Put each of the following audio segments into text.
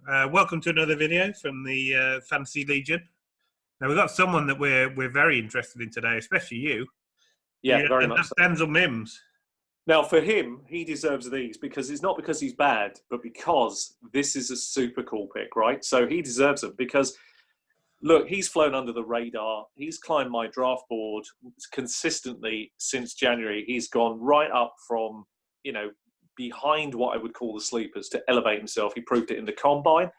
Welcome to another video from the Fantasy Legion. Now we've got someone that we're very interested in today, especially you. Yeah, very And much that's so. Denzel Mims. Now, for him, he deserves these because it's not because he's bad, but because this is a super cool pick, right? So he deserves them because, look, he's flown under the radar. He's climbed my draft board consistently since January. He's gone right up from, behind what I would call the sleepers to elevate himself. He proved it in the combine.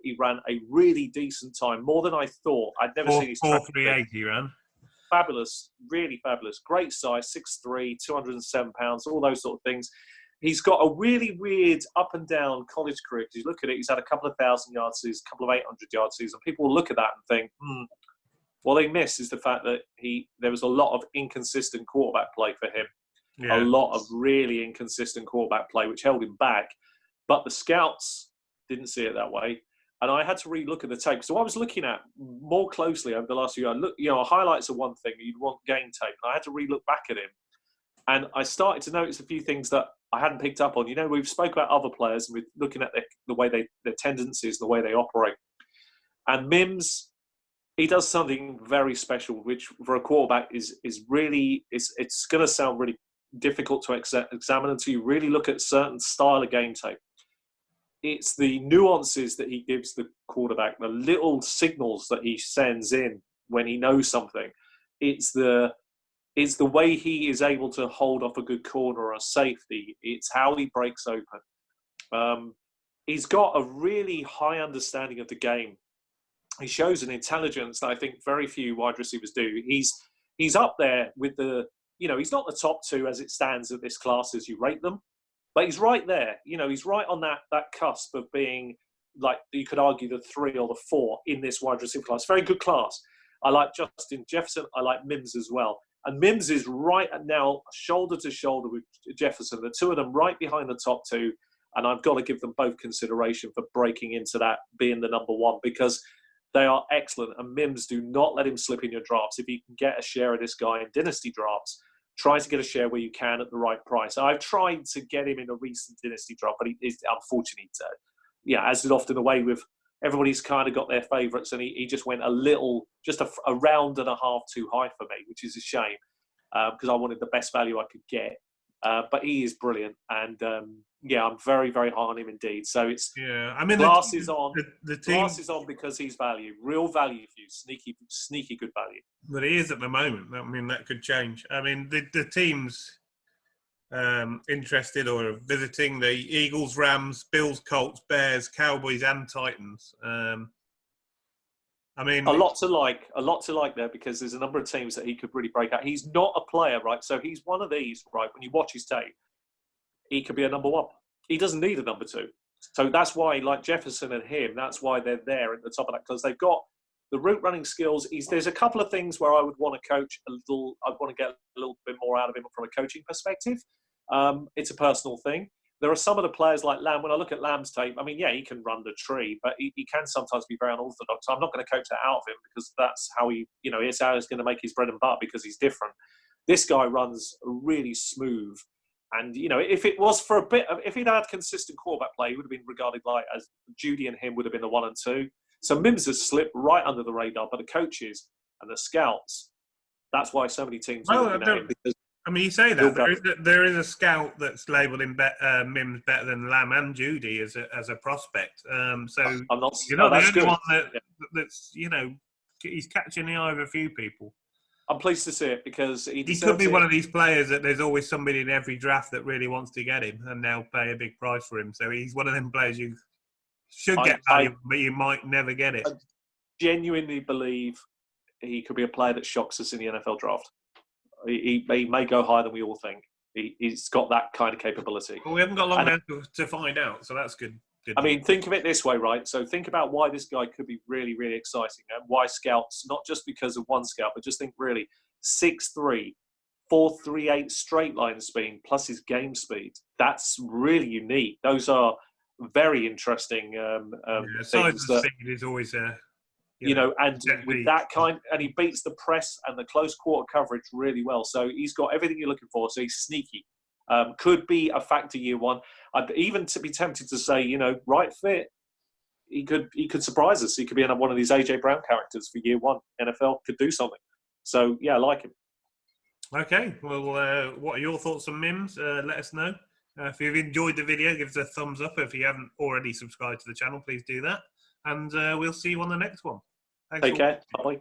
He ran a really decent time, more than I thought. I'd never seen his track. 4:38 he ran. Fabulous, really fabulous. Great size, 6'3", 207 pounds, all those sort of things. He's got a really weird up and down college career because you look at it, he's had a couple of 1,000-yard seasons, a couple of 800-yard seasons. People will look at that and think, what they miss is the fact that there was a lot of inconsistent quarterback play for him. Yeah. A lot of really inconsistent quarterback play, which held him back. But the scouts didn't see it that way. And I had to re-look at the tape. So I was looking at more closely over the last year. I look, highlights are one thing. You'd want game tape. And I had to re-look back at him. And I started to notice a few things that I hadn't picked up on. We've spoke about other players and we're looking at the way their tendencies, the way they operate. And Mims, he does something very special, which for a quarterback is really, it's going to sound really difficult to examine until you really look at certain style of game tape. It's the nuances that he gives the quarterback, the little signals that he sends in when he knows something. It's the way he is able to hold off a good corner or a safety. It's how he breaks open. He's got a really high understanding of the game. He shows an intelligence that I think very few wide receivers do. He's up there with he's not the top two as it stands at this class as you rate them. But he's right there. He's right on that cusp of being, like, you could argue the 3 or the 4 in this wide receiver class. Very good class. I like Justin Jefferson. I like Mims as well. And Mims is right now shoulder to shoulder with Jefferson. The two of them right behind the top two. And I've got to give them both consideration for breaking into that, being the number one, because they are excellent. And Mims, do not let him slip in your drafts. If you can get a share of this guy in dynasty drafts, try to get a share where you can at the right price. I've tried to get him in a recent dynasty draft, but he's unfortunately, as is often the way with everybody's kind of got their favourites, and he just went just a round and a half too high for me, which is a shame because I wanted the best value I could get. But he is brilliant, and I'm very, very high on him indeed. So it's glasses on. The team, glasses on because he's value, real value for you, sneaky good value. But he is at the moment. I mean, that could change. I mean, the teams interested or visiting the Eagles, Rams, Bills, Colts, Bears, Cowboys, and Titans. A lot to like there because there's a number of teams that he could really break out. He's not a player, right? So he's one of these, right? When you watch his tape, he could be a number one. He doesn't need a number two. So that's why, like Jefferson and him, that's why they're there at the top of that, because they've got the route running skills. There's a couple of things where I would want to coach a little. I'd want to get a little bit more out of him from a coaching perspective. It's a personal thing. There are some of the players like Lamb. When I look at Lamb's tape, he can run the tree, but he can sometimes be very unorthodox. So I'm not going to coach that out of him because that's how it's how he's going to make his bread and butter because he's different. This guy runs really smooth. And, if it was for a bit, if he'd had consistent quarterback play, he would have been regarded like as Judy and him would have been the 1 and 2. So Mims has slipped right under the radar, but the coaches and the scouts, that's why so many teams are looking at him. Because you say that. There is a scout that's labelled him Mims better than Lamb and Judy as a prospect. I'm not, you're not the only one that's, he's catching the eye of a few people. I'm pleased to see it because he could be one of these players that there's always somebody in every draft that really wants to get him and they'll pay a big price for him. So he's one of them players you should get value, but you might never get it. I genuinely believe he could be a player that shocks us in the NFL draft. He may go higher than we all think. He's got that kind of capability. Well, we haven't got long now to find out, so that's good. Think of it this way, right? So think about why this guy could be really, really exciting and why scouts, not just because of one scout, but just think really 6'3", 4.38 straight line speed plus his game speed. That's really unique. Those are very interesting things. Size is always and with that kind, and he beats the press and the close quarter coverage really well. So he's got everything you're looking for. So he's sneaky. Could be a factor year one. I'd even to be tempted to say, right fit, he could surprise us. He could be one of these AJ Brown characters for year one. NFL could do something. So yeah, I like him. Okay, well, what are your thoughts on Mims? Let us know. If you've enjoyed the video, give us a thumbs up. If you haven't already subscribed to the channel, please do that. And we'll see you on the next one. Thanks. Take care. Bye.